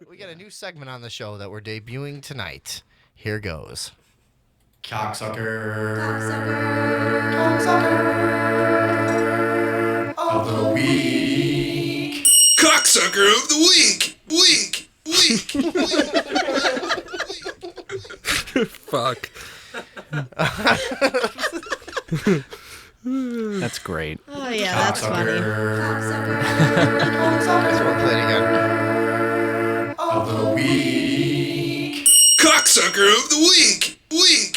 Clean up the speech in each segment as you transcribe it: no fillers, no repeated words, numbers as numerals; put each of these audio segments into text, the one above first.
We got a new segment on the show that we're debuting tonight. Here goes. Cocksucker. Cocksucker. Of the week. Cocksucker of the week. Week. Fuck. That's great. Oh, yeah, that's funny. That's what we'll play it again. Of the week. Cocksucker of the week. Week.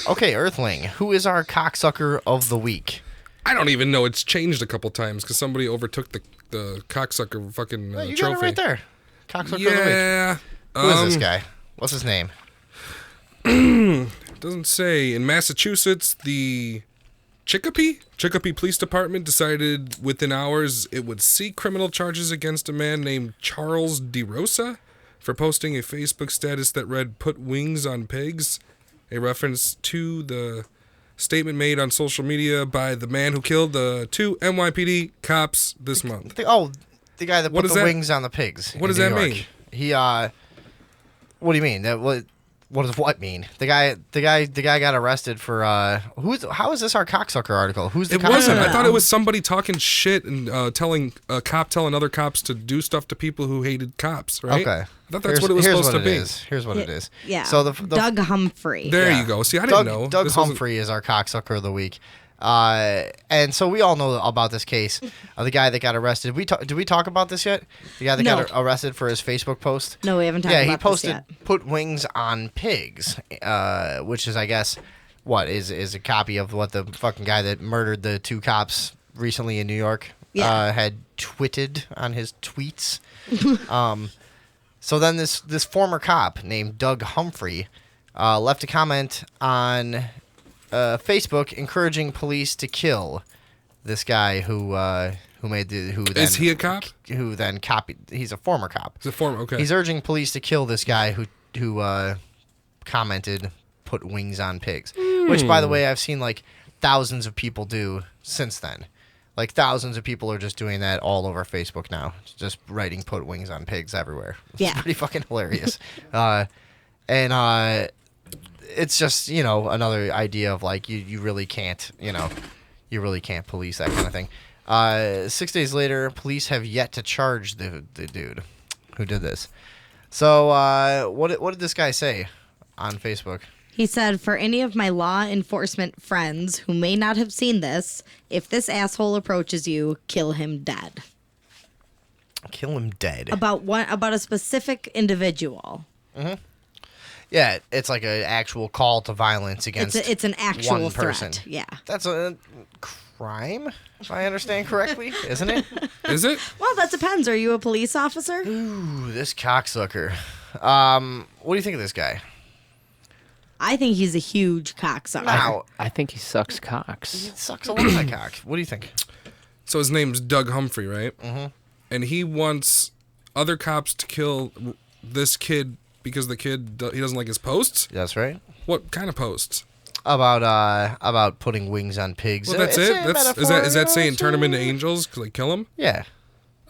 Okay, Earthling, who is our cocksucker of the week? I don't even know. It's changed a couple times because somebody overtook the cocksucker fucking You trophy. got it right there. Cocksucker of the week. Yeah. Who is this guy? What's his name? Doesn't say. In Massachusetts, the Chicopee Police Department decided within hours it would seek criminal charges against a man named Charles DeRosa for posting a Facebook status that read, "Put wings on pigs," a reference to the statement made on social media by the man who killed the 2 NYPD cops this month. The guy that put the wings on the pigs. What does that mean? He, what do you mean? What does what mean? The guy got arrested for how is this our cocksucker article? Who's the It cocksucker? wasn't. I thought it was somebody talking shit and telling other cops to do stuff to people who hated cops, right? Okay. I thought that's what it was supposed to be. Here's what it is. Yeah. So Doug Humphrey. There you go. See, I didn't know. Doug This wasn't- Humphrey is our cocksucker of the week. And so we all know about this case of the guy that got arrested. Did we talk about this yet? The guy that got arrested for his Facebook post? No, we haven't talked about he this posted yet. "Put wings on pigs," which is, I guess, is a copy of what the fucking guy that murdered the 2 cops recently in New York had tweeted on his tweets. So then this former cop named Doug Humphrey left a comment on Facebook encouraging police to kill this guy who then Is he a cop? Who then copied? He's a former cop. He's a former. Okay. He's urging police to kill this guy who commented, "Put wings on pigs," which, by the way, I've seen like thousands of people do since then. Like thousands of people are just doing that all over Facebook now, just writing "Put wings on pigs" everywhere. It's pretty fucking hilarious. It's just, another idea of like you really can't, you really can't police that kind of thing. 6 days later, police have yet to charge the dude who did this. So what did this guy say on Facebook? He said, "For any of my law enforcement friends who may not have seen this, if this asshole approaches you, kill him dead." Kill him dead. About a specific individual. Mm-hmm. Yeah, it's like an actual call to violence against it's an actual one person. threat. Yeah. That's a crime, if I understand correctly, isn't it? Is it? Well, that depends. Are you a police officer? Ooh, this cocksucker. What do you think of this guy? I think he's a huge cocksucker. Now, I think he sucks cocks. he sucks a lot of cock. What do you think? So his name's Doug Humphrey, right? Mm-hmm. And he wants other cops to kill this kid because the kid he doesn't like his posts. That's right. What kind of posts? About putting wings on pigs. Well, that's It's it. a Is metaphor, that saying turn him into so- angels? Like kill him? Yeah.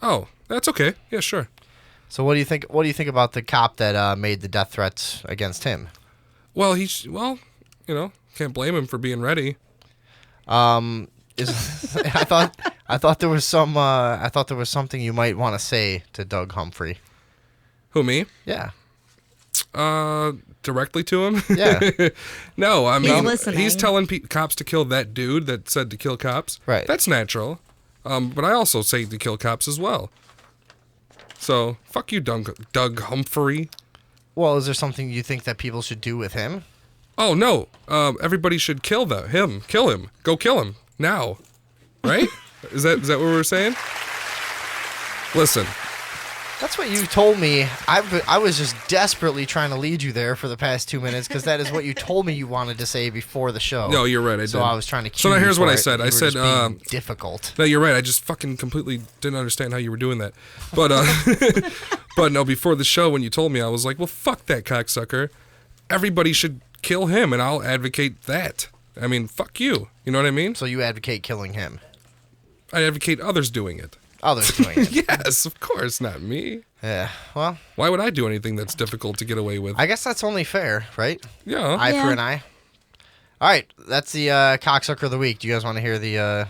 Oh, that's okay. Yeah, sure. So what do you think? What do you think about the cop that made the death threats against him? Well, can't blame him for being ready. I thought there was something you might want to say to Doug Humphrey. Who, me? Yeah. Directly to him? Yeah. No, I mean, listening. he's telling cops to kill that dude that said to kill cops. Right. That's natural. But I also say to kill cops as well. So, fuck you, Doug Humphrey. Well, is there something you think that people should do with him? Oh, no. Everybody should kill him. Kill him. Go kill him. Now. Right? Is that what we're saying? Listen. That's what you told me. I was just desperately trying to lead you there for the past 2 minutes because that is what you told me you wanted to say before the show. No, you're right. I did. So I was trying to cue So now you here's for what I it. said. You I were said, just being difficult. No, you're right. I just fucking completely didn't understand how you were doing that. But but no, before the show when you told me, I was like, well, fuck that cocksucker. Everybody should kill him, and I'll advocate that. I mean, fuck you. You know what I mean? So you advocate killing him. I advocate others doing it. Others doing it. Yes, of course, not me. Yeah. Well, Why would I do anything that's difficult to get away with? I guess that's only fair, right? Yeah. Eye Yeah. for an eye. All right, that's the cocksucker of the week. Do you guys want to hear the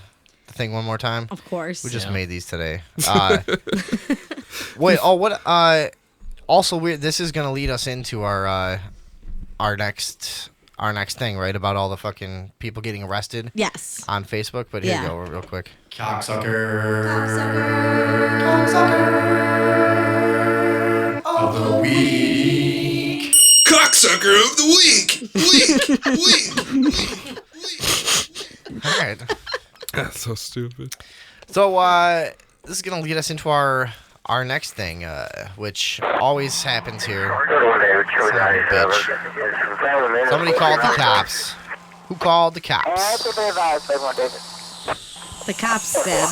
thing one more time? Of course. We just Yeah. made these today. Wait. Oh, what? Also, this is gonna lead us into our next thing, right? About all the fucking people getting arrested Yes. on Facebook. But here Yeah. you go, real quick. Cocksucker of the week. All right. That's so stupid. So this is gonna lead us into our next thing, which always happens here. Son of a bitch. Somebody called the cops. Who called the cops? The cops did.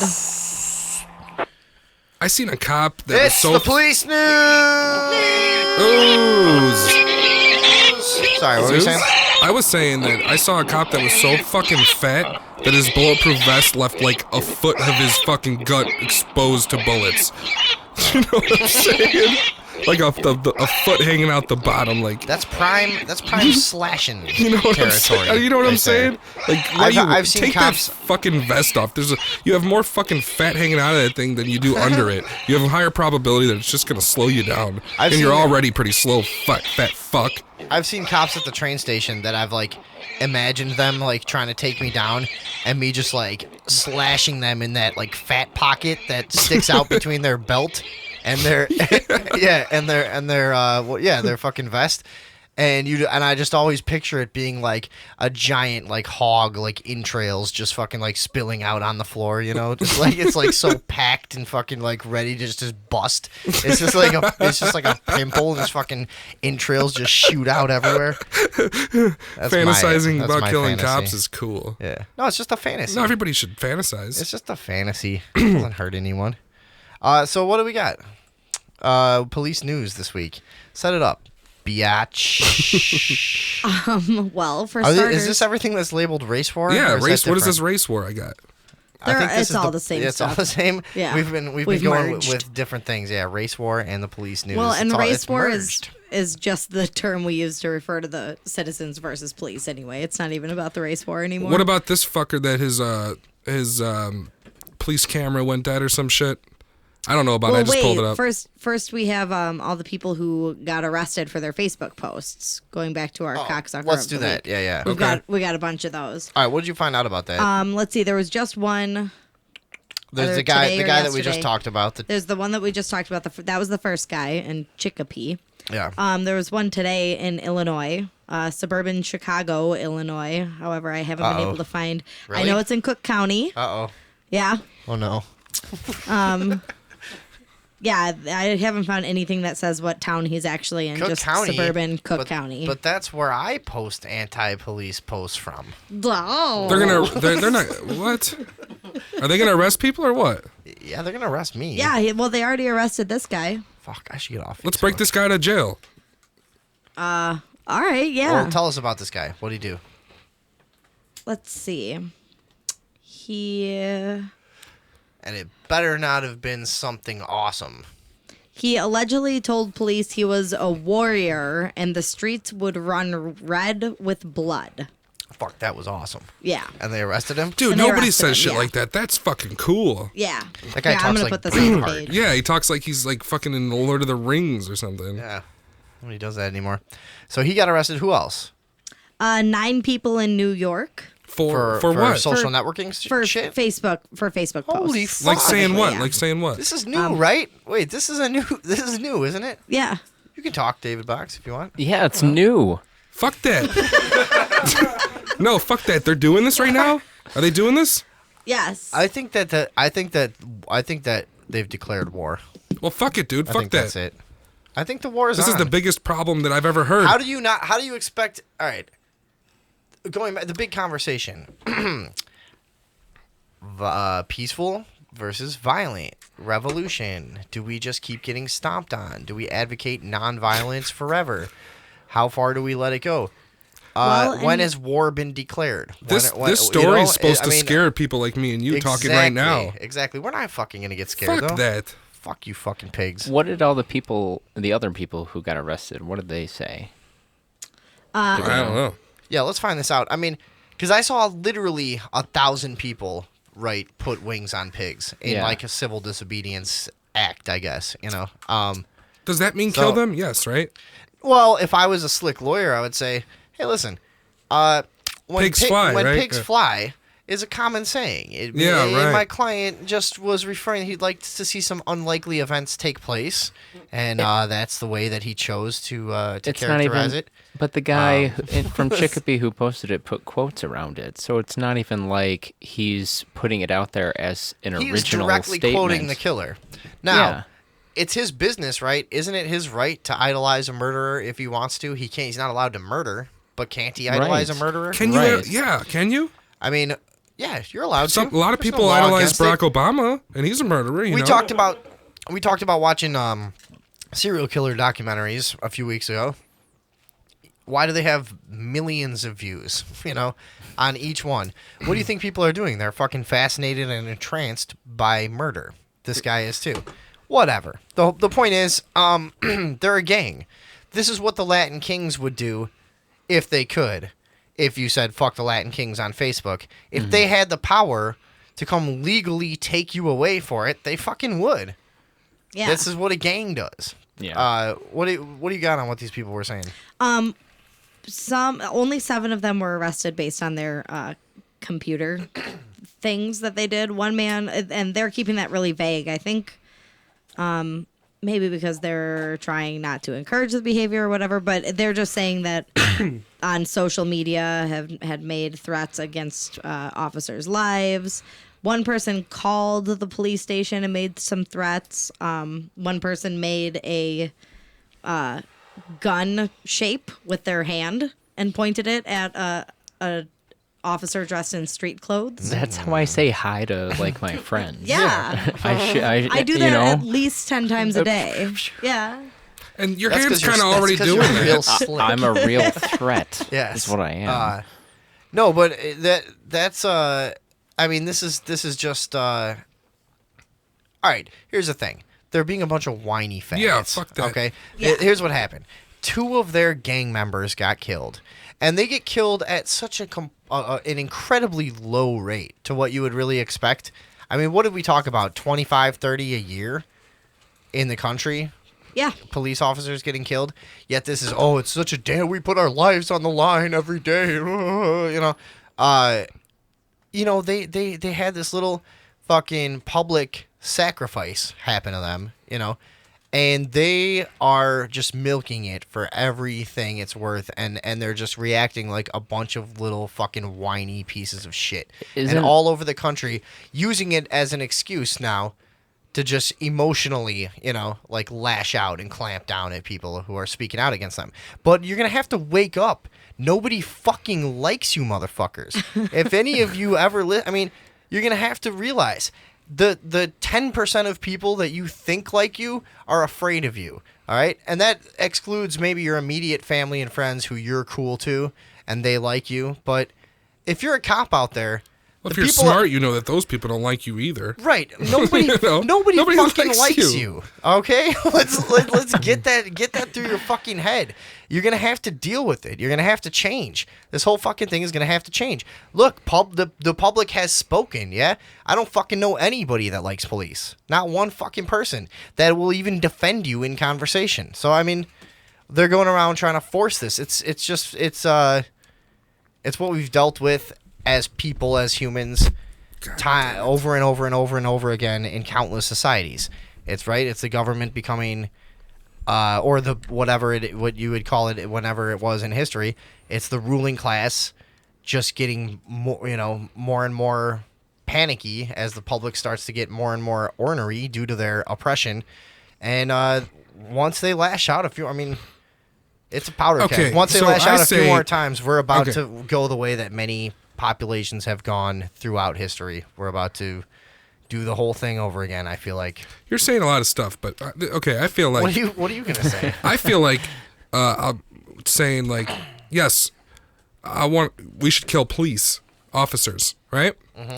I seen a cop that was It's so the police news. Sorry, what were you saying? I was saying that I saw a cop that was so fucking fat that his bulletproof vest left like a foot of his fucking gut exposed to bullets. You know what I'm saying? Like a foot hanging out the bottom, like. That's prime slashing You know what I'm territory. saying? You know what I'm right there. saying? Like, why you I've seen take cops- that fucking vest off? You have more fucking fat hanging out of that thing than you do under it. You have a higher probability that it's just gonna slow you down, I've and you're seen- already pretty slow, fat fuck. I've seen cops at the train station that I've like imagined them like trying to take me down, and me just like slashing them in that like fat pocket that sticks out between their belt and their their fucking vest. And I just always picture it being like a giant like hog like entrails just fucking like spilling out on the floor, you know, just like it's like so packed and fucking like ready to just bust. It's just like a pimple and his fucking entrails just shoot out everywhere. That's Fantasizing that's about my killing fantasy. cops is cool. Yeah. No, it's just a fantasy. No, everybody should fantasize. It's just a fantasy. It doesn't hurt anyone. So what do we got? Police news this week. Set it up. Biatch. Well, for starters, Is this everything that's labeled race war? Yeah, Or is that race. What is different? this race war I got? I think this it's is all the same It's all stuff. the same. Yeah. We've been We've going merged. with different things. Yeah, race war and the police news. well, and It's race war merged. is just the term we use to refer to the citizens versus police. Anyway, it's not even about the race war anymore. What about this fucker that his police camera went dead or some shit? I don't know about it. Well, I just pulled it up. First we have all the people who got arrested for their Facebook posts. Going back to our cocksucker. Let's of do the that. week. Yeah. We got a bunch of those. All right. What did you find out about that? Let's see. There was just one. There's either the guy today or that we just yesterday. talked about. There's the one that we just talked about. That was the first guy in Chicopee. Yeah. There was one today in Illinois, suburban Chicago, Illinois. However, I haven't been able to find. Really? I know it's in Cook County. Uh-oh. Yeah. Oh no. Yeah, I haven't found anything that says what town he's actually in. Cook just County, suburban Cook but- County. But that's where I post anti-police posts from. Oh. They're not. What? Are they gonna arrest people or what? Yeah, they're gonna arrest me. Yeah, well, they already arrested this guy. Fuck, I should get off. Let's break this guy to jail. All right, yeah. Well, tell us about this guy. What did he do? Let's see. He And it better not have been something awesome. allegedly told police he was a warrior and the streets would run red with blood. Fuck, that was awesome. Yeah. And they arrested him? Dude, And they nobody arrested says him, shit yeah. like that. That's fucking cool. Yeah. That guy yeah, I'm talks gonna like put this on the Braveheart. page. Yeah, he talks like he's like fucking in the Lord of the Rings or something. Yeah. Nobody does that anymore. So he got arrested. Who else? 9 people in New York For what? Social For- networking for shit? Facebook Holy posts. fuck. Like saying what? Yeah. Like saying what? This is new, right? Wait, this is new, isn't it? Yeah. You can talk, David Box, if you want. Yeah, it's new. Fuck that. No, fuck that. They're doing this right now? Are they doing this? Yes. I think that they've declared war. Well, fuck it, dude. I Fuck think that. that's it. I think the war is This on. is the biggest problem that I've ever heard. How do you expect? All right, going back the big conversation. Peaceful versus violent revolution. Do we just keep getting stomped on? Do we advocate nonviolence forever? How far do we let it go? Well, when and- has war been declared? This When- story you know, is supposed I to mean, scare people like me and you talking right now. Exactly. We're not fucking gonna get scared Fuck though. that. Fuck you, fucking pigs. What did all the other people who got arrested, what did they say? I don't know. Yeah, let's find this out. I mean, because I saw literally 1,000 people put wings on pigs in like a civil disobedience act, I guess, you know. Does that mean kill them? Yes, right? Well, if I was a slick lawyer, I would say, hey, listen, when Pigs fly, when right? pigs fly is a common saying. Right. My client just was referring, he'd like to see some unlikely events take place, and that's the way that he chose to characterize it. But the guy from Chicopee who posted it put quotes around it, so it's not even like he's putting it out there as an original He's directly statement. quoting the killer. Now, it's his business, right? Isn't it his right to idolize a murderer if he wants to? He can't. He's not allowed to murder, but can't he idolize a murderer? Can you? Right. Yeah, can you? I mean, yeah, you're allowed to. A lot of There's no people law idolize against Barack it. Obama, and he's a murderer. You We know? talked about watching serial killer documentaries a few weeks ago. Why do they have millions of views, you know, on each one? What do you think people are doing? They're fucking fascinated and entranced by murder. This guy is too. Whatever. The point is, they're a gang. This is what the Latin Kings would do if they could. If you said fuck the Latin Kings on Facebook, if they had the power to come legally take you away for it, they fucking would. Yeah. This is what a gang does. Yeah. What do you got on what these people were saying? Only 7 of them were arrested based on their computer things that they did. One man, and they're keeping that really vague. I think maybe because they're trying not to encourage the behavior or whatever, but they're just saying that on social media had made threats against officers' lives. One person called the police station and made some threats. One person made a gun shape with their hand and pointed it at a officer dressed in street clothes. That's how I say hi to like my friends. Yeah. I do that at least 10 times a day. Yeah. And your That's hand's 'cause you're- kind of that's already 'cause doing you're real it. slick. I'm a real threat. Yes, is what I am. No, but that's I mean, this is just all right. Here's the thing: they're being a bunch of whiny faggots. Yeah, fuck that. Okay, Yeah. Here's what happened: 2 of their gang members got killed, and they get killed at such an incredibly low rate to what you would really expect. I mean, what did we talk about? 25, 30 a year in the country. Yeah. Police officers getting killed. Yet this is it's such a damn. We put our lives on the line every day. They had this little fucking public sacrifice happen to them. And they are just milking it for everything it's worth, and they're just reacting like a bunch of little fucking whiny pieces of shit, and all over the country, using it as an excuse now to just emotionally, like lash out and clamp down at people who are speaking out against them. But you're going to have to wake up. Nobody fucking likes you, motherfuckers. If any of you ever you're going to have to realize the 10% of people that you think like you are afraid of you, all right? And that excludes maybe your immediate family and friends who you're cool to and they like you. But if you're a cop out there, Well, if you're smart, you know that those people don't like you either. Right. Nobody fucking likes you. Okay? Let's get that through your fucking head. You're going to have to deal with it. You're going to have to change. This whole fucking thing is going to have to change. Look, the public has spoken, yeah? I don't fucking know anybody that likes police. Not one fucking person that will even defend you in conversation. So, I mean, they're going around trying to force this. It's what we've dealt with as people, as humans, over and over and over and over again in countless societies. It's the government becoming, or the what you would call it whenever it was in history. It's the ruling class just getting more and more panicky as the public starts to get more and more ornery due to their oppression. And once they lash out it's a powder keg. Once they lash out a few more times, we're about to go the way that many populations have gone throughout history. We're about to do the whole thing over again. I feel like you're saying a lot of stuff, but I feel like what are you gonna say? I feel like I'm saying like yes, we should kill police officers, right? Mm-hmm.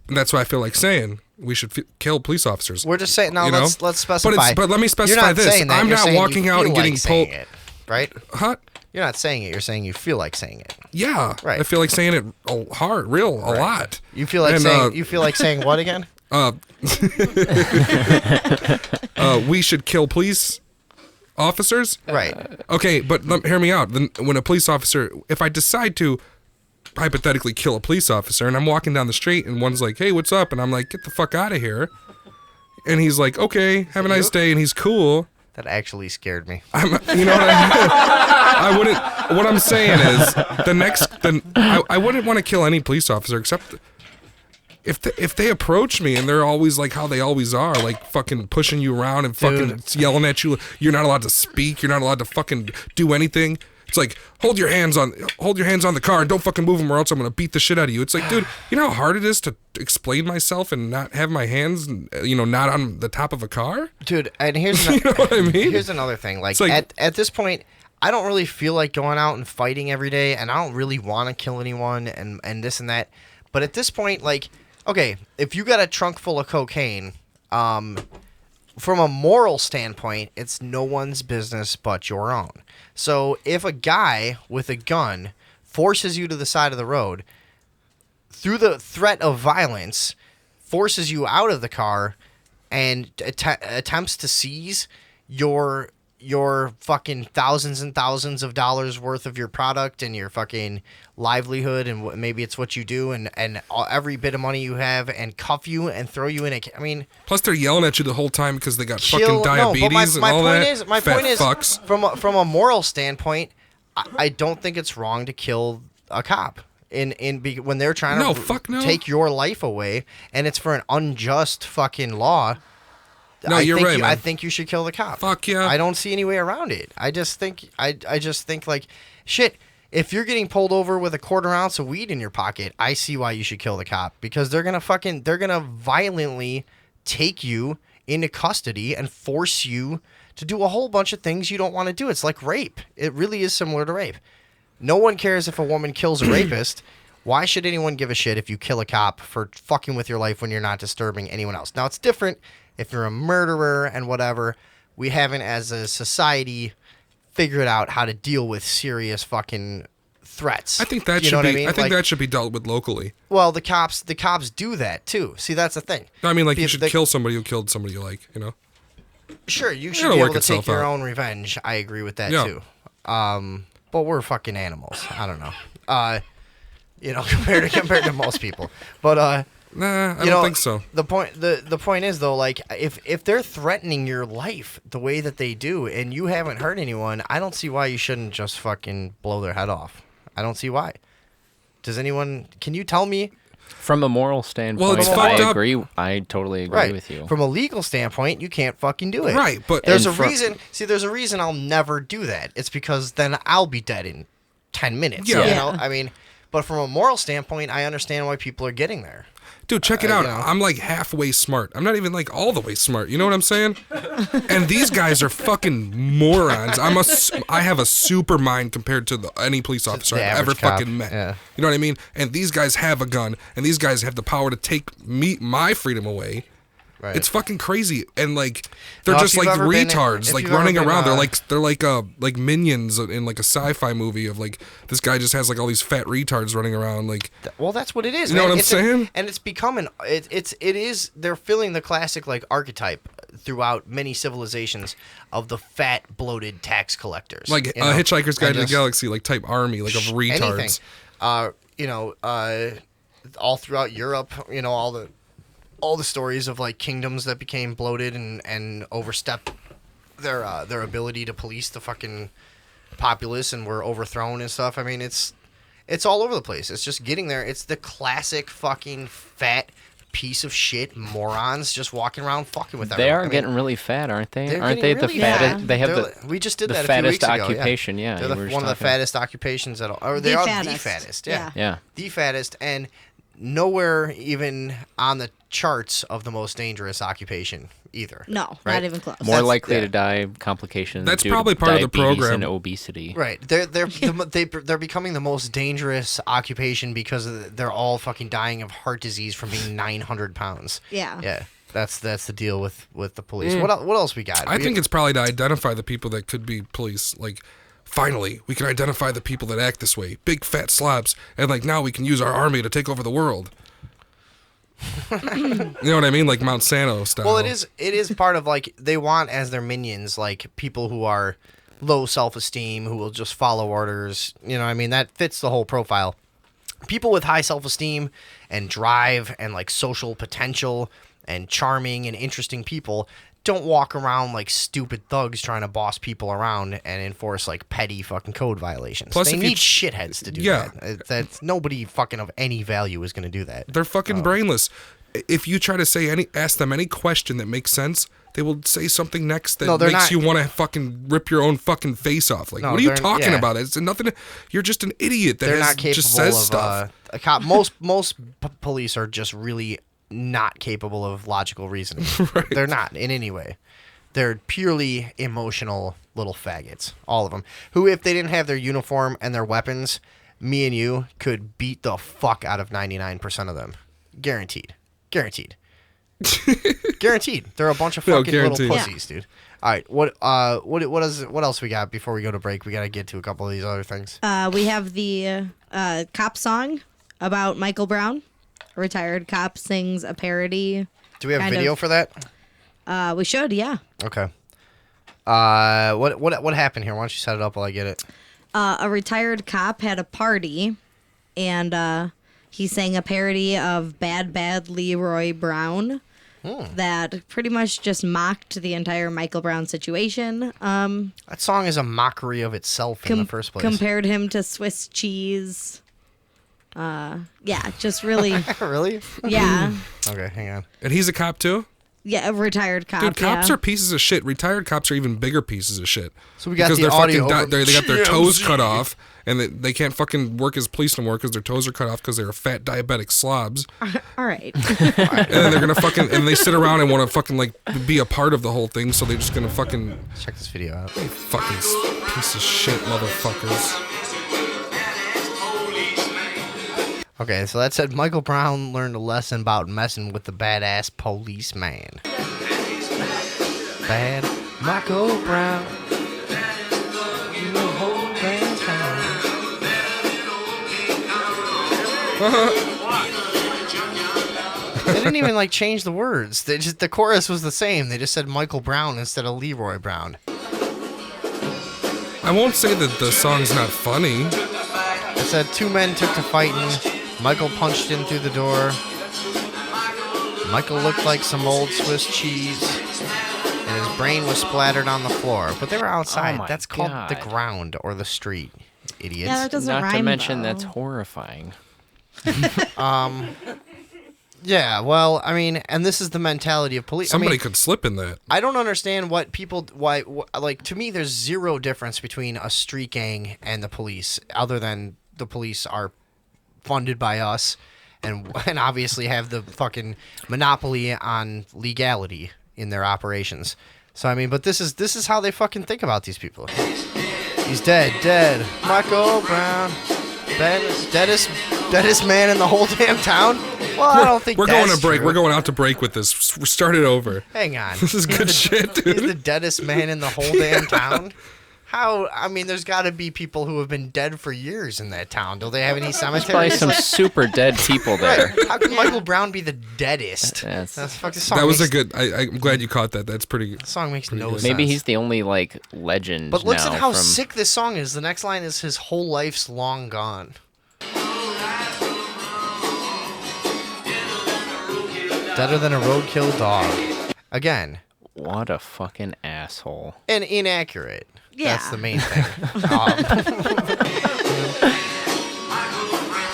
And that's what I feel like saying. we should kill police officers. We're just saying now. You know? Let's specify. But let me specify You're not this. saying that. I'm You're not saying walking you out and feel getting like saying pulled. it, right? Huh? You're not saying it. You're saying you feel like saying it. Yeah. Right. I feel like saying it a lot. You feel like saying. You feel like saying what again? We should kill police officers. Right. Okay, but hear me out. Then when a police officer, if I decide to hypothetically kill a police officer, and I'm walking down the street, and one's like, "Hey, what's up?" and I'm like, "Get the fuck out of here," and he's like, "Okay, have a nice day," and he's cool. That actually scared me. You know what I mean? I wouldn't. What I'm saying is, I wouldn't want to kill any police officer except if they approach me and they're always like how they always are, like fucking pushing you around and fucking yelling at you. You're not allowed to speak. You're not allowed to fucking do anything. It's like hold your hands on the car and don't fucking move them or else I'm gonna beat the shit out of you. It's like, dude, you know how hard it is to explain myself and not have my hands, not on the top of a car, dude. And here's you know what I mean? Here's another thing. Like at this point, I don't really feel like going out and fighting every day, and I don't really want to kill anyone and this and that. But at this point, like, okay, if you got a trunk full of cocaine, from a moral standpoint, it's no one's business but your own. So if a guy with a gun forces you to the side of the road, through the threat of violence, forces you out of the car and attempts to seize your fucking thousands and thousands of dollars worth of your product and your fucking livelihood, and maybe it's what you do, and every bit of money you have, and cuff you and throw you in a. I mean, plus they're yelling at you the whole time because they got fucking diabetes and all that. My point is, fucks. from a moral standpoint, I don't think it's wrong to kill a cop when they're trying to take your life away, and it's for an unjust fucking law. No, you're right, man. I think you should kill the cop. Fuck yeah. I don't see any way around it. I just think like, shit, if you're getting pulled over with a quarter ounce of weed in your pocket, I see why you should kill the cop, because they're going to violently take you into custody and force you to do a whole bunch of things you don't want to do. It's like rape. It really is similar to rape. No one cares if a woman kills a rapist. Why should anyone give a shit if you kill a cop for fucking with your life when you're not disturbing anyone else? Now, it's different if you're a murderer and whatever. We haven't, as a society, figured out how to deal with serious fucking threats. I think that should be. I mean? I think that should be dealt with locally. Well, the cops do that too. See, that's the thing. No, I mean, like, you should kill somebody who killed somebody you like. You know. Sure, you should be able to take your own revenge. I agree with that too. But we're fucking animals. I don't know. Compared to most people. But nah, I don't think so. The point is though, like, if they're threatening your life the way that they do, and you haven't hurt anyone, I don't see why you shouldn't just fucking blow their head off. I don't see why. Can you tell me? From a moral standpoint, I totally agree with you. From a legal standpoint, you can't fucking do it. Right, but there's a reason. See, there's a reason I'll never do that. It's because then I'll be dead in 10 minutes. Yeah. You know? I mean, but from a moral standpoint, I understand why people are getting there. Dude, check it out. I'm like halfway smart. I'm not even like all the way smart. You know what I'm saying? And these guys are fucking morons. I have a super mind compared to any police officer I've ever fucking met. Yeah. You know what I mean? And these guys have a gun, and these guys have the power to take my freedom away. Right. It's fucking crazy, and like they're just like retards, like running around. They're like minions in like a sci-fi movie of like this guy just has like all these fat retards running around. Like, well, that's what it is. You know what I'm saying? And it's become they're filling the classic like archetype throughout many civilizations of the fat, bloated tax collectors, like Hitchhiker's Guide to the Galaxy, like type army, like of retards. All throughout Europe, all the stories of like kingdoms that became bloated and overstepped their ability to police the fucking populace and were overthrown and stuff. I mean, it's all over the place. It's just getting there. It's the classic fucking fat piece of shit morons just walking around fucking with everyone. They are getting really fat, aren't they? Aren't they the fattest? Yeah. They have we just did the that fattest a few weeks occupation. Ago. Yeah, they're one of the fattest occupations at all. Or they are the fattest. Yeah, yeah, the fattest, and nowhere even on the charts of the most dangerous occupation either. No, right? not even close. More That's- likely yeah. to die complications. That's due probably to part of the diabetes program. and obesity. Right. They're becoming the most dangerous occupation because they're all fucking dying of heart disease from being 900 pounds. Yeah. Yeah. That's the deal with the police. What else we got? I think it's probably to identify the people that could be police. Like, finally, we can identify the people that act this way. Big fat slobs. And, like, now we can use our army to take over the world. You know what I mean? Like Mount Santo style. Well, it is part of, like, they want as their minions, like, people who are low self-esteem, who will just follow orders. You know what I mean? That fits the whole profile. People with high self-esteem and drive and, like, social potential and charming and interesting people don't walk around like stupid thugs trying to boss people around and enforce, like, petty fucking code violations. Plus, they if you need shitheads to do Yeah. that. That's nobody fucking of any value is going to do that. They're fucking brainless. If you try to ask them any question that makes sense, they will say something next that No, they're makes not- you want to fucking rip your own fucking face off. Like, No, what are you they're- talking yeah. about? It's nothing. You're just an idiot that They're not capable just says of stuff. a cop. Most police are just really not capable of logical reasoning. Right. They're not in any way. They're purely emotional little faggots, all of them. Who, if they didn't have their uniform and their weapons, me and you could beat the fuck out of 99% of them. Guaranteed. Guaranteed. They're a bunch of No, fucking little guaranteed. pussies, dude. All right, what else we got before we go to break? We got to get to a couple of these other things. We have the cop song about Michael Brown. A retired cop sings a parody. Do we have kind video of- for that? We should, yeah. Okay. What happened here? Why don't you set it up while I get it? A retired cop had a party, and he sang a parody of Bad Leroy Brown that pretty much just mocked the entire Michael Brown situation. That song is a mockery of itself in the first place. Compared him to Swiss cheese. Yeah, just really, Really? yeah. Okay, hang on. And he's a cop too? Yeah, a retired cop. Dude, cops yeah. are pieces of shit. Retired cops are even bigger pieces of shit. So we got because the they're audio fucking over- they got their toes GMZ. cut off, and they can't fucking work as police no more because their toes are cut off because they're fat diabetic slobs. All right. And then they're gonna fucking and they sit around and want to fucking like be a part of the whole thing, so they're just gonna fucking Check this video out. fucking piece of shit motherfuckers. Okay, so that said Michael Brown learned a lesson about messing with the badass policeman. Bad Michael Brown. You will hold Brown's hand. They didn't even like change the words. The chorus was the same. They just said Michael Brown instead of Leroy Brown. I won't say that the song's not funny. It said two men took to fighting. Michael punched in through the door. Michael looked like some old Swiss cheese, and his brain was splattered on the floor. But they were outside. Oh my That's called the God. ground or the street, idiots. Yeah, that doesn't Not rhyme. to mention though. that's horrifying. Yeah, well, I mean, and this is the mentality of police. Somebody I mean, could slip in that. I don't understand why, like, to me, there's zero difference between a street gang and the police, other than the police are funded by us and obviously have the fucking monopoly on legality in their operations. So, I mean, but this is how they fucking think about these people. He's dead. Michael Brown. Deadest man in the whole damn town? Well, I don't think We're that's going to break. true. We're going out to break with this. Start it over. Hang on. This is good shit, He's the dude. deadest man in the whole damn town? How? I mean, there's got to be people who have been dead for years in that town. Do they have any Probably cemeteries? some super dead people there. How can Michael Brown be the deadest? That's- fucking song. That was a makes- good. I'm glad you caught that. That's pretty. song makes no good. sense. Maybe he's the only like legend. But look now at how from... sick this song is. The next line is his whole life's long gone. Deader than a roadkill dog. Again, What a fucking asshole. and inaccurate. Yeah. That's the main thing.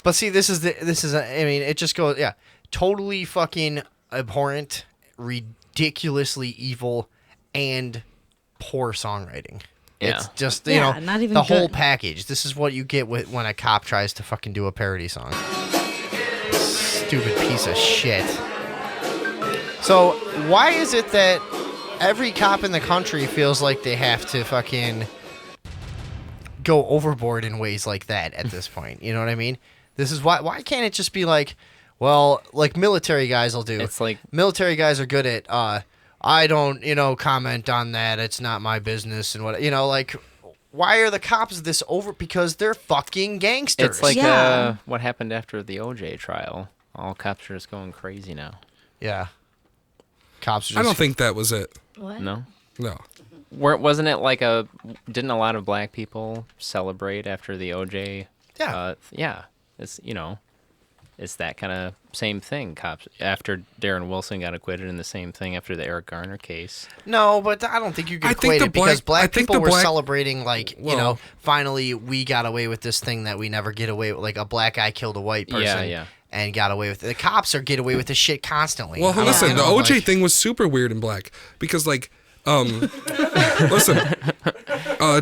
But see, I mean, it just goes, yeah, totally fucking abhorrent, ridiculously evil, and poor songwriting. Yeah. It's just, you Yeah, know, not even the whole good. package. This is what you get when a cop tries to fucking do a parody song. Stupid piece of shit. So why is it that every cop in the country feels like they have to fucking go overboard in ways like that at this point? You know what I mean? This is why can't it just be like, well, like military guys will do. It's like military guys are good at I don't, comment on that. It's not my business and what, like why are the cops this over? Because they're fucking gangsters. it's like Yeah. what happened after the OJ trial. All cops are just going crazy now. yeah. Cops are just I don't think that was it. What? No, No. wasn't it like didn't a lot of black people celebrate after the OJ? Yeah. Yeah. It's it's that kind of same thing. Cops after Darren Wilson got acquitted, and the same thing after the Eric Garner case. No, but I don't think you can I think equate the it because black- I black think people the were black- celebrating like, Well- finally we got away with this thing that we never get away with. Like a black guy killed a white person Yeah. and got away with it. The cops get away with this shit constantly. Well, I don't- listen, you the know, OJ like- thing was super weird in black because, like, listen,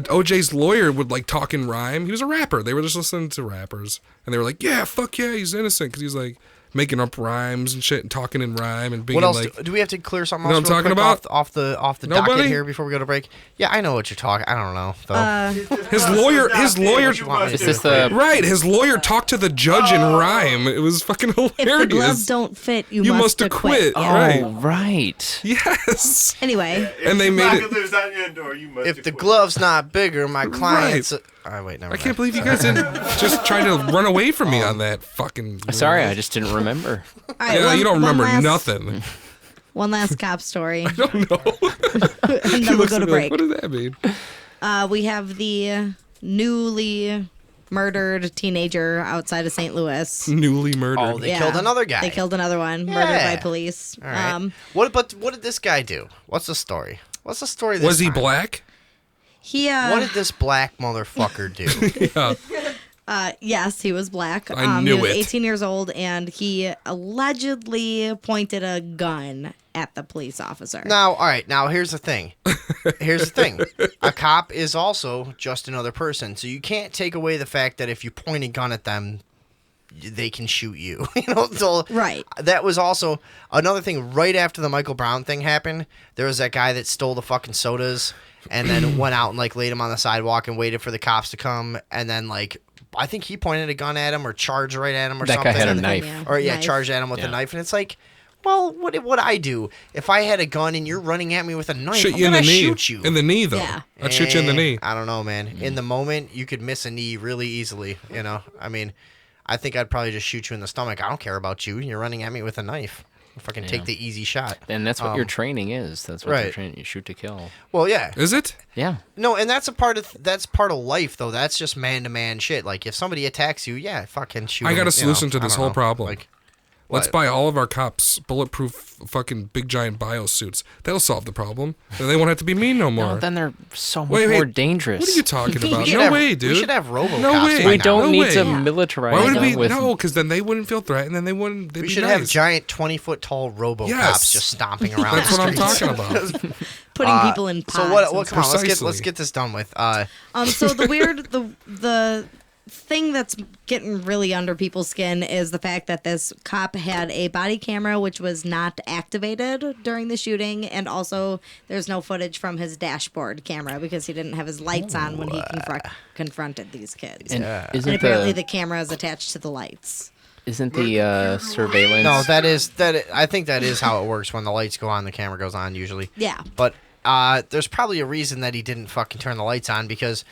OJ's lawyer would like talk in rhyme. He was a rapper. They were just listening to rappers, and they were like, "Yeah, fuck yeah, he's innocent," because he's like making up rhymes and shit and talking in rhyme and being What else? like, Do we have to clear something You know else what I'm real talking quick about? off the Nobody? docket here before we go to break? Yeah, I know what you're talking. I don't know though. his lawyer, Is Is this the right? His lawyer talked to the judge in rhyme. It was fucking hilarious. If the gloves don't fit, you, You must must acquit. Yeah. Right. Oh, right. Yes, Anyway, and they made it. If the glove's not bigger, my client's. Right. Wait, never I mind. can't believe you guys didn't just try to run away from me on that fucking. Sorry, I just didn't remember. all right, Yeah, you don't remember last, nothing. One last cop story, I don't know. and then we'll go to break. What does that mean? We have the newly murdered teenager outside of St. Louis. Newly murdered. Oh, they killed another guy. They killed another one, murdered Yeah. by police. All right. What did this guy do? What's the story? What's the story? This Was he time? black? He What did this black motherfucker do? Yeah. yes, he was black. I knew he was it. 18 years old, and he allegedly pointed a gun at the police officer. Now, all right. Now, here's the thing. A cop is also just another person, so you can't take away the fact that if you point a gun at them, they can shoot you. So Right. that was also another thing. Right after the Michael Brown thing happened, there was that guy that stole the fucking sodas and then went out and like laid him on the sidewalk and waited for the cops to come, and then like I think he pointed a gun at him or charged right at him or That something. guy had a Something, knife. yeah. Or Knife. charged at him with a Yeah. knife, and it's like, well, what would I do if I had a gun and you're running at me with a knife? Shoot I'm you in the gonna knee. shoot you. In the knee, though. Yeah. I'd shoot you in the knee. I don't know, man. In the moment, you could miss a knee really easily. I mean, I think I'd probably just shoot you in the stomach. I don't care about you. You're running at me with a knife. If I can take the easy shot. And that's what your training is. That's what right. you're training. You shoot to kill. Well, yeah. Is it? Yeah. No, and that's part of life, though. That's just man-to-man shit. Like, if somebody attacks you, yeah, fucking shoot I got a them, solution to I this don't whole know. problem. Like, Let's what? buy all of our cops bulletproof fucking big giant biosuits. That'll solve the problem. Then they won't have to be mean no more. No, then they're so much Wait, more dangerous. What are you talking about? We should No have- way, dude. We should have RoboCops. No way. by We now. don't No need way. to Yeah. militarize Why would it them be? with No, because then they wouldn't feel threatened, and they wouldn't. They'd We be should nice. have giant 20-foot-tall RoboCops Yes. just stomping around. That's the what I'm streets. talking about. Putting people in pods. So what? and Come on, let's Precisely. get this done with. So the thing that's getting really under people's skin is the fact that this cop had a body camera which was not activated during the shooting, and also there's no footage from his dashboard camera because he didn't have his lights on when he confronted these kids. And And isn't apparently the the camera is attached to the lights. isn't the surveillance? No, I think that is how it works. When the lights go on, the camera goes on usually. Yeah. But there's probably a reason that he didn't fucking turn the lights on, because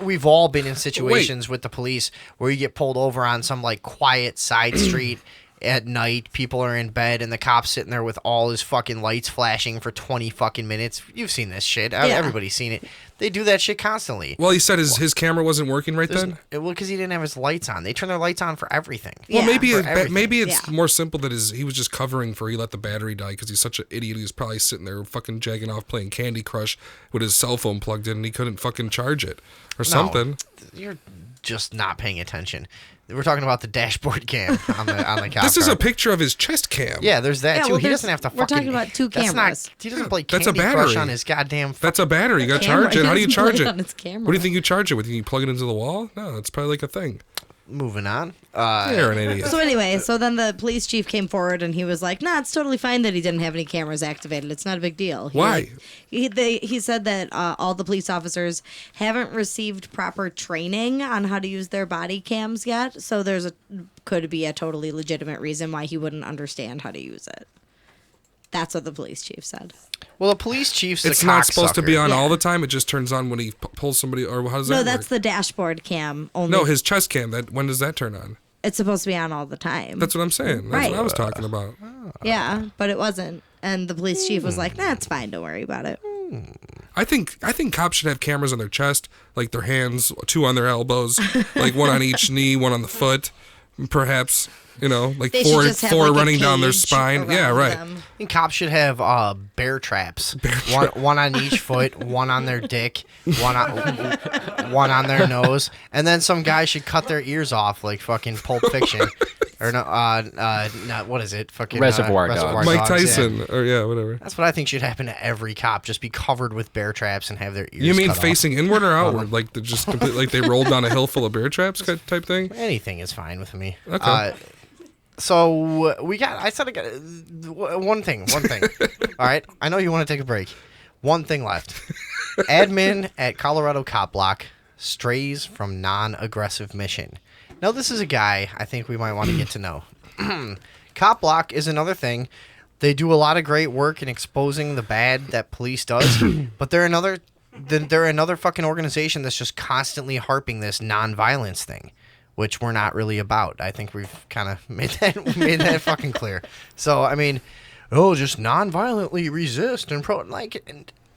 we've all been in situations with the police where you get pulled over on some like quiet side street at night. People are in bed and the cop's sitting there with all his fucking lights flashing for 20 fucking minutes. You've seen this shit. Everybody's seen it. They do that shit constantly. Well, he said his camera wasn't working right then. Well, because he didn't have his lights on. They turn their lights on for everything. Well, Yeah. maybe it's Yeah. more simple that he was just covering for he let the battery die because he's such an idiot. He was probably sitting there fucking jagging off playing Candy Crush with his cell phone plugged in and he couldn't fucking charge it or something. You're just not paying attention. We're talking about the dashboard cam on the cop This is car. a picture of his chest cam. Yeah, there's that Yeah, too. well, He doesn't have to we're fucking. talking about two that's cameras. Not, he doesn't play That's a Candy Crush battery. on his goddamn. That's a battery. You got to Camera. charge it. How do you He doesn't charge play it? on his camera. What do you think you charge it with? You plug it into the wall? No, it's probably like a thing. moving on. You're an idiot. So anyway, so then the police chief came forward and he was like, "Nah, it's totally fine that he didn't have any cameras activated. It's not a big deal." Why? He said that all the police officers haven't received proper training on how to use their body cams yet. So could be a totally legitimate reason why he wouldn't understand how to use it. That's what the police chief said. Well, the police chief's It's a not supposed to be cocksucker. on all Yeah. the time. It just turns on when he pulls somebody, or how does that No, work? that's the dashboard cam only. No, his chest cam. When does that turn on? It's supposed to be on all the time. That's what I'm saying. That's Right. what I was talking about. Yeah, but it wasn't. And the police chief was like, "Nah, it's fine. Don't worry about it." I think cops should have cameras on their chest, like their hands, 2 on their elbows, like 1 on each knee, 1 on the foot, perhaps. Like They should four just have, four like, a running down their cage spine. Yeah, around right. them. I think cops should have bear traps. One on each foot, one on their dick, one on their nose, and then some guy should cut their ears off like fucking Pulp Fiction, or no, not what is it? Fucking Reservoir Dogs. Mike yeah. Tyson, or whatever. That's what I think should happen to every cop. Just be covered with bear traps and have their ears. You mean cut facing inward or outward, like like they rolled down a hill full of bear traps type thing? off? Anything is fine with me. Okay. So I said I got one thing. All right. I know you want to take a break. One thing left. Admin at Colorado Cop Block strays from non-aggressive mission. Now, this is a guy I think we might want to get to know. Cop Block is another thing. They do a lot of great work in exposing the bad that police does, but they're another fucking organization that's just constantly harping this non-violence thing, which we're not really about. I think we've kind of made that fucking clear. So, I mean, just non-violently resist and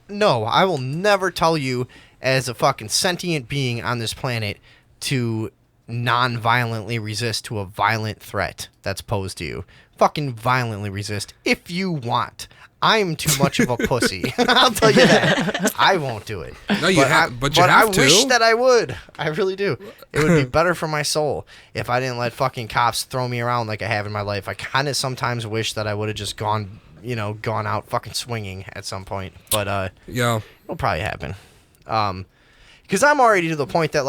no, I will never tell you as a fucking sentient being on this planet to non-violently resist to a violent threat that's posed to you. Fucking violently resist if you want. I'm too much of a pussy. I'll tell you that. I won't do it. No, you have, but you have I to. wish that I would. I really do. It would be better for my soul if I didn't let fucking cops throw me around like I have in my life. I kind of sometimes wish that I would have just gone out fucking swinging at some point. But Yeah. it'll probably happen. Because I'm already to the point that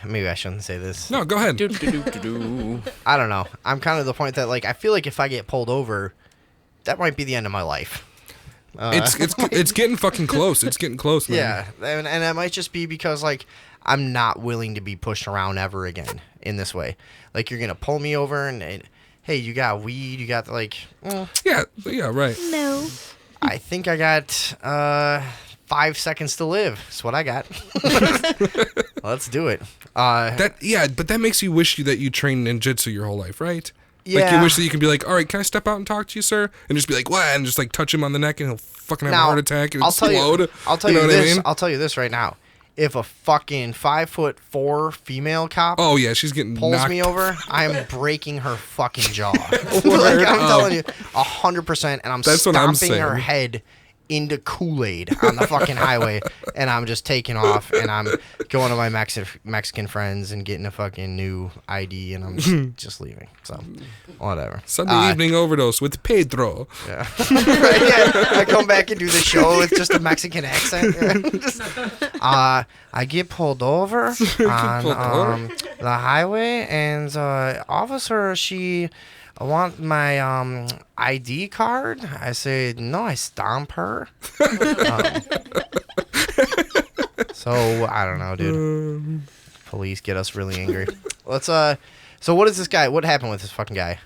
maybe I shouldn't say this. No, go ahead. I don't know. I'm kind of the point that I feel like if I get pulled over, that might be the end of my life. It's getting fucking close. It's getting close, man. Yeah, and it might just be because I'm not willing to be pushed around ever again in this way. Like you're gonna pull me over and hey, you got weed? You got Yeah, right. No. I think I got 5 seconds to live. That's what I got. Let's do it. But that makes you wish that you trained ninjutsu your whole life, right? Like Yeah. you wish that you could be like, all right, can I step out and talk to you, sir? And just be like, what? And just touch him on the neck and he'll fucking have a heart attack and explode. I'll tell you what this. I mean? I'll tell you this right now. If a fucking 5'4" female cop Oh yeah, she's getting pulls knocked. me over, I'm breaking her fucking jaw. I'm telling you, 100%, and I'm That's what I'm stomping her saying. head into Kool-Aid on the fucking highway, and I'm just taking off, and I'm going to my Mexican friends and getting a fucking new ID, and I'm just leaving. So, whatever. Sunday evening overdose with Pedro. Yeah. Right, yeah. I come back and do the show with just a Mexican accent. I get pulled over on the highway, and officer, she want my ID card. I say, no, I stomp her. So, I don't know, dude. Police get us really angry. Let's, so what is this guy? What happened with this fucking guy?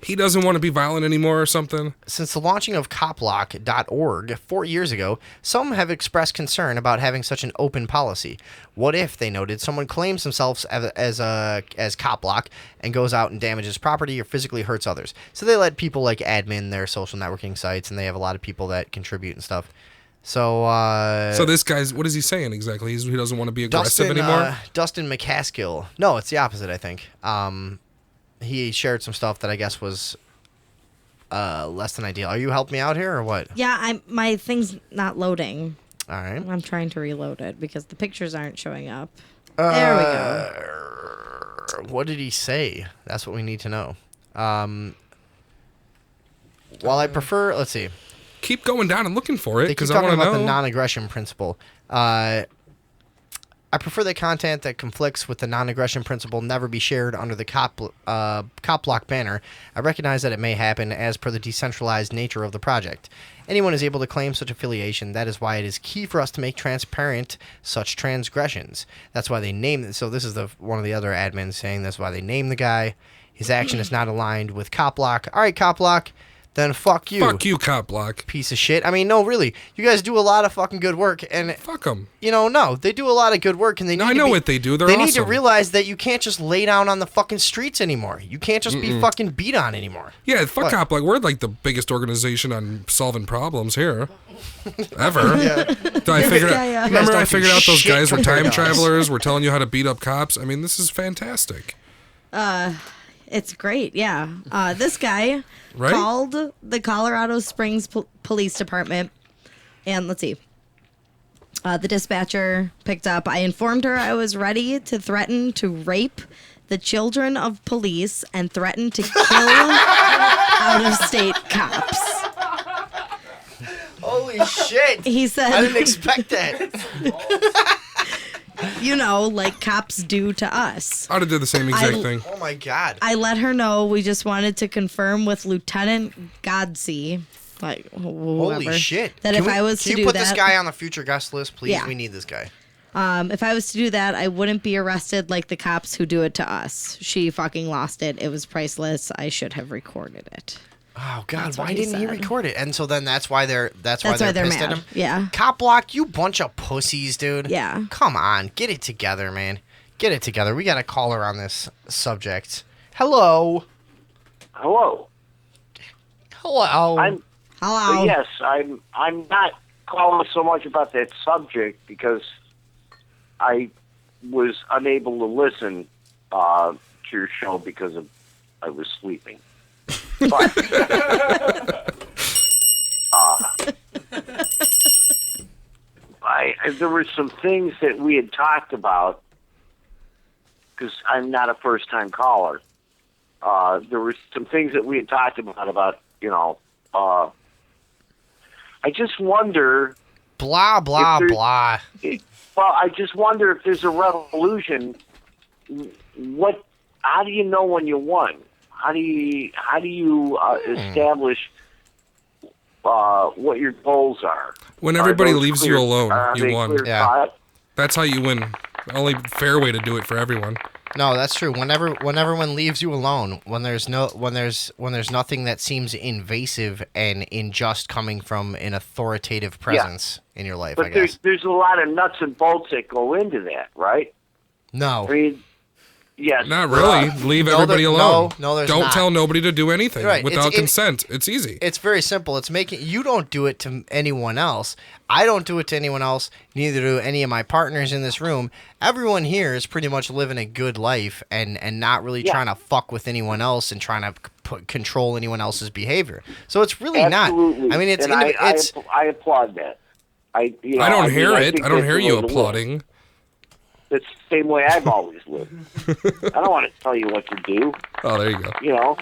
He doesn't want to be violent anymore or something. Since the launching of coplock.org 4 years ago, some have expressed concern about having such an open policy. What if, they noted, someone claims themselves as coplock and goes out and damages property or physically hurts others? So they let people admin their social networking sites, and they have a lot of people that contribute and stuff. So So this guy's, what is he saying exactly? He doesn't want to be aggressive anymore? Dustin McCaskill. No, it's the opposite, I think. He shared some stuff that I guess was less than ideal. Are you helping me out here or what? Yeah, my thing's not loading. All right. I'm trying to reload it because the pictures aren't showing up. There we go. What did he say? That's what we need to know. While I prefer, let's see. Keep going down and looking for it They keep because I talking want to about know. the non-aggression principle. I I prefer that content that conflicts with the non-aggression principle never be shared under the cop block banner. I recognize that it may happen as per the decentralized nature of the project. Anyone is able to claim such affiliation. That is why it is key for us to make transparent such transgressions. That's why they name it. So this is one of the other admins saying that's why they name the guy. His action is not aligned with cop block. All right, cop block. Then fuck you. Fuck you, cop block. Piece of shit. I mean, no, really. You guys do a lot of fucking good work, and Fuck them. no, they do a lot of good work, and they. No, need I to know be- what they do. They're They awesome. need to realize that you can't just lay down on the fucking streets anymore. You can't just be fucking beat on anymore. Yeah, fuck What? cop block. We're like the biggest organization on solving problems here. Ever. Did I figure guy, out, You guys remember don't I do figured out those shit guys were compared time to us. travelers, were telling you how to beat up cops? I mean, this is fantastic. It's great, yeah. This guy Right? called the Colorado Springs Police Department, and let's see. The dispatcher picked up. I informed her I was ready to threaten to rape the children of police and threaten to kill out-of-state cops. Holy shit! He said, I didn't expect that. like cops do to us. I'd have did the same exact thing. Oh my god. I let her know we just wanted to confirm with Lieutenant Godsey, like whoever, Holy shit! that if I was can to you do put that, this guy on the future guest list, please? Yeah. We need this guy. if I was to do that, I wouldn't be arrested like the cops who do it to us. She fucking lost it. It was priceless. I should have recorded it. Oh God! That's what Why he didn't he said. record it? And so then that's why they're That's why they're pissed mad. at him. Yeah. Cop block, you bunch of pussies, dude. Yeah. Come on, get it together, man. Get it together. We got a caller on this subject. Hello. Hello. Hello. Hello. Yes, I'm not calling so much about that subject because I was unable to listen to your show because I was sleeping. But there were some things that we had talked about because I'm not a first-time caller. There were some things that we had talked about, I just wonder, blah blah if there's- blah. I just wonder if there's a revolution. How do you know when you won? How do you establish what your goals are? When Are everybody those leaves clear? you alone, Are you they won. clear Yeah. cut? That's how you win. Only fair way to do it for everyone. No, that's true. When everyone leaves you alone, when there's nothing that seems invasive and unjust coming from an authoritative presence in your life, I But guess. there's a lot of nuts and bolts that go into that, right? No. I mean, yes. Not really. Leave no, everybody there- alone. no, there's Don't not. tell nobody to do anything Right, without it's- consent. It's easy. It's very simple. It's making you don't do it to anyone else. I don't do it to anyone else. Neither do any of my partners in this room. Everyone here is pretty much living a good life and not really Yeah. trying to fuck with anyone else and trying to control anyone else's behavior. So it's really Absolutely. not. I mean, it's and I applaud that. I don't hear it. think I don't that's hear the you way to live. applauding. That's the same way I've always lived. I don't want to tell you what to do. Oh, there you go.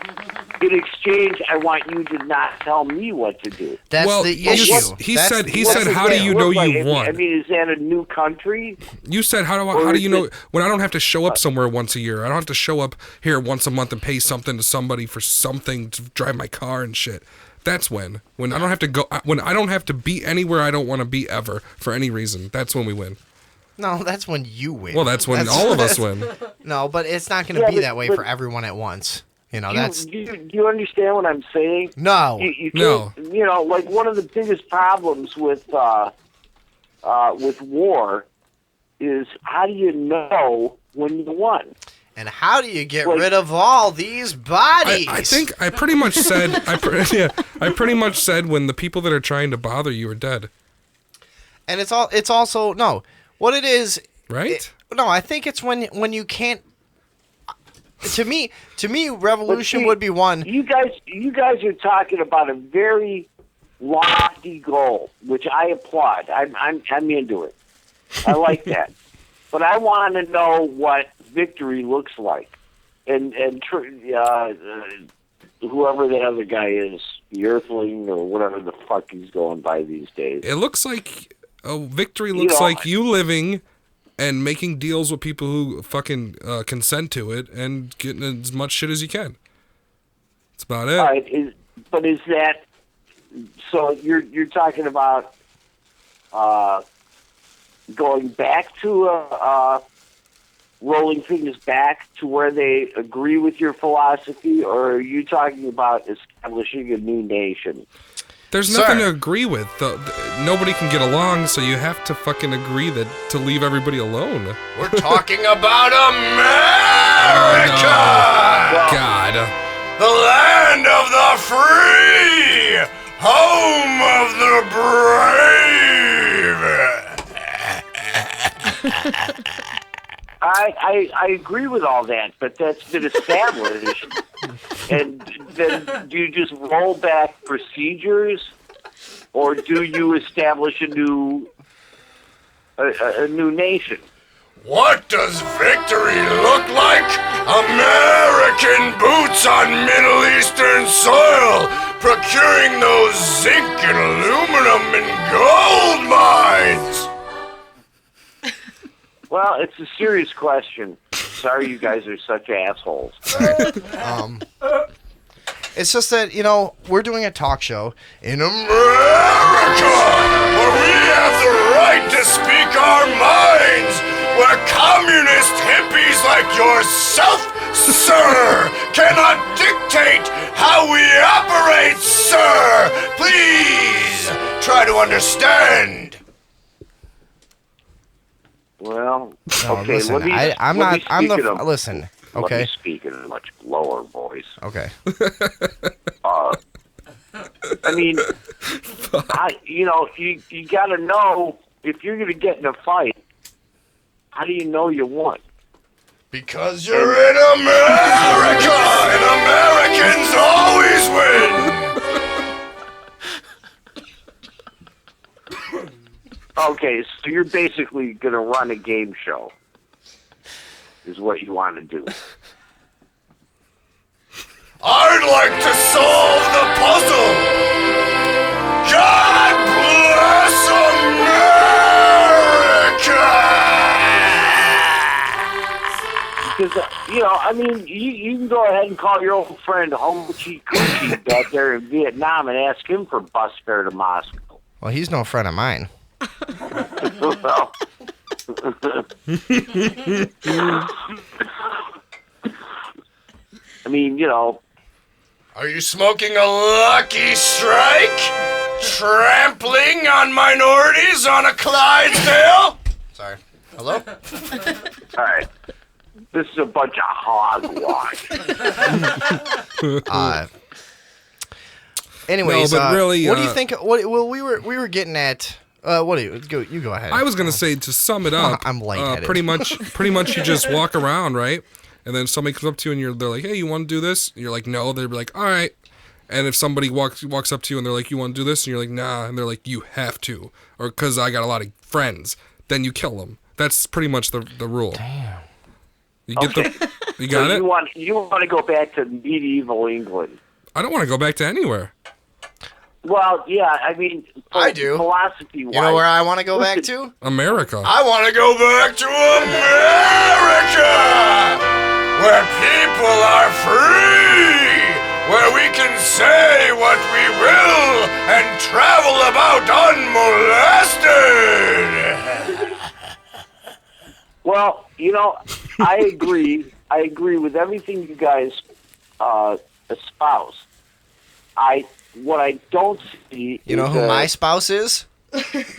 In exchange, I want you to not tell me what to do. That's Well, the you issue. just- he That's said- the- he What said, does how do that you look know like? you won? I mean, is that a new country? You said, how Or do you is know it- when I don't have to show up somewhere once a year? I don't have to show up here once a month and pay something to somebody for something to drive my car and shit. That's when I don't have to go, when I don't have to be anywhere I don't want to be ever for any reason. That's when we win. No, that's when you win. Well, that's when all of us win. No, but it's not going to Yeah, be but- that way but- for everyone at once. Do you understand what I'm saying? No. You No. can't, like one of the biggest problems with war is how do you know when you won? And how do you get Like- rid of all these bodies? I think I pretty much said I pretty much said when the people that are trying to bother you are dead, And it's also no. What it is, right? no, I think it's when you can't. To me, revolution see, would be one. You guys are talking about a very lofty goal, which I applaud. I'm into it. I like that, but I want to know what victory looks like, and whoever the other guy is, the Earthling or whatever the fuck he's going by these days. It looks like a victory looks know, like you living and making deals with people who fucking consent to it and getting as much shit as you can. That's about it. All right, is that so? You're talking about going back to rolling things back to where they agree with your philosophy, or are you talking about establishing a new nation? There's nothing to agree with. Nobody can get along, so you have to fucking agree to leave everybody alone. We're talking about America! Oh, God. The land of the free! Home of the brave! I agree with all that, but that's been established. And then do you just roll back procedures, or do you establish a new nation? What does victory look like? American boots on Middle Eastern soil, procuring those zinc and aluminum and gold mines! Well, it's a serious question. Sorry you guys are such assholes. It's just that, we're doing a talk show in America, where we have the right to speak our minds, where communist hippies like yourself, sir, cannot dictate how we operate, sir. Please try to understand. Well, No, okay. listen, Let me listen. Let Okay. me speak in a much lower voice. Okay. I mean, you got to know if you're going to get in a fight. How do you know you won? Because you're in America, and Americans always win. Okay, so you're basically going to run a game show, is what you want to do. I'd like to solve the puzzle. God bless America! Because, you can go ahead and call your old friend Hoochie Coochie back there in Vietnam and ask him for bus fare to Moscow. Well, he's no friend of mine. Well, Are you smoking a Lucky Strike? Trampling on minorities on a Clydesdale? Sorry. Hello? all right. This is a bunch of hogwash. Anyways, No, but really, what do you think? Well, we were getting at. What do you go? You go ahead. I was gonna say, to sum it up, I'm lightheaded. pretty much you just walk around, right? And then somebody comes up to you and they're like, "Hey, you want to do this?" And you're like, "No." They'd be like, "All right." And if somebody walks up to you and they're like, "You want to do this?" And you're like, "Nah." And they're like, "You have to," or "Cause I got a lot of friends." Then you kill them. That's pretty much the rule. Damn. You get you got it. You want to go back to medieval England? I don't want to go back to anywhere. Well, yeah. I do. Philosophy-wise, You know where I want to go back to? America. I want to go back to America, where people are free, where we can say what we will and travel about unmolested. Well, I agree. I agree with everything you guys espouse. What I don't see. You know is who my spouse is? Lady Liberty!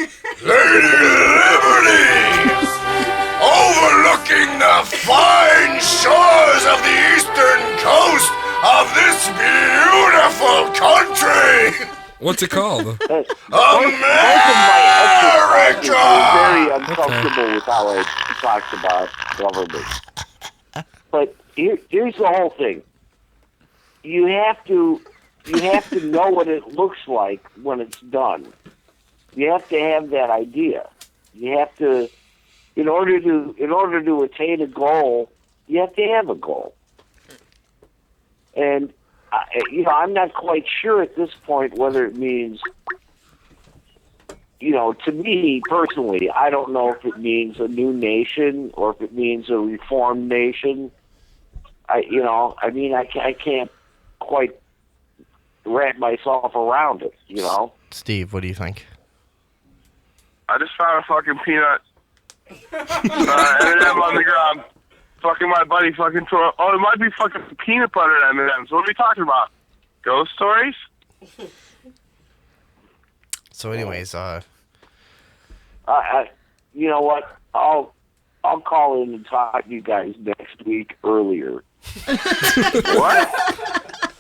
Overlooking the fine shores of the eastern coast of this beautiful country! What's it called? Both of my exes were very uncomfortable with how I talked about government. But here's the whole thing. You have to know what it looks like when it's done. You have to have that idea. You have to, in order to attain a goal, you have to have a goal. And I'm not quite sure at this point whether it means, to me personally, I don't know if it means a new nation or if it means a reformed nation. I can't quite wrap myself around it. Steve, what do you think? I just found a fucking peanut M&M on the ground. Fucking my buddy fucking tore. Oh, it might be fucking peanut butter M&Ms. What are we talking about? Ghost stories? So, anyways, you know what? I'll call in and talk to you guys next week earlier.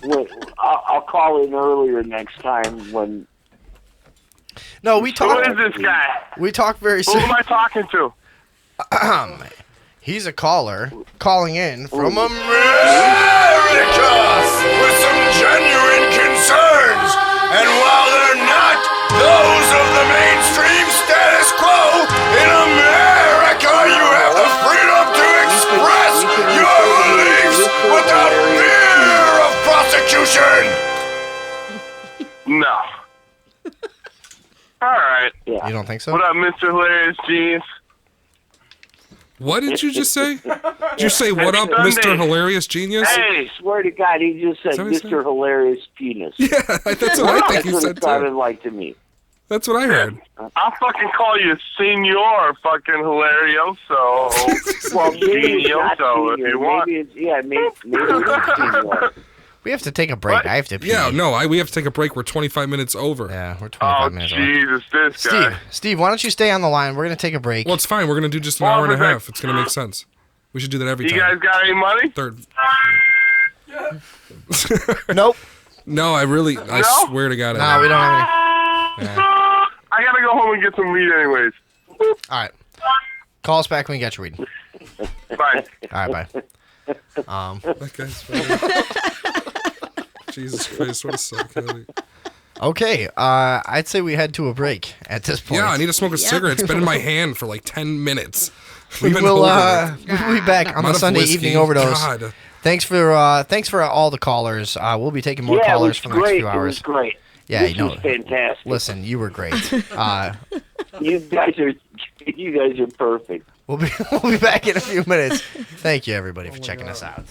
What? I'll call in earlier next time when. no, we Who talked. is this guy? We talked very Who soon. am I talking to? He's a caller calling in from America with some genuine concerns. And while they're not those of the mainstream status quo, in America you have the freedom to express your beliefs without fear of prosecution. No. All right. Yeah. You don't think so? What up, Mr. Hilarious Genius? What did you just say? Did you say, what up, Sunday. Mr. Hilarious Genius? Hey, Swear to God, he just said Is that what he said? Mr. Hilarious Penis. Yeah, that's what I think That's he what said it sounded too. like to me. That's what I heard. I'll fucking call you Senor fucking Hilarioso. Well, maybe it's not Genioso if senior. you want. Maybe it's maybe it's senior. We have to take a break. What? I have to pee. Yeah, no, we have to take a break. We're 25 minutes over. Yeah, we're 25 Oh, minutes over. Jesus, this guy. Steve, why don't you stay on the line? We're going to take a break. Well, it's fine. We're going to do just an Well, hour and a but half. It's going to make sense. We should do that every You time. guys got any money? Third. Nope. No, I No? swear to God. No, we don't have any. I gotta go home and get some weed anyways. All right. Call us back when you get your weed. Bye. All right, bye. That guy's funny. Jesus Christ, what a psychotic. Okay, I'd say we head to a break at this point. Yeah, I need to smoke a cigarette. It's been in my hand for like 10 minutes. We We've been will over it. we'll be back on I'm the out of Sunday whiskey. evening overdose. God. Thanks for all the callers. We'll be taking more Yeah, it callers was for the next great. few It was hours. great. Yeah, This you know. was fantastic. Listen, you were great. You guys are perfect. We'll be back in a few minutes. Thank you everybody for checking us out.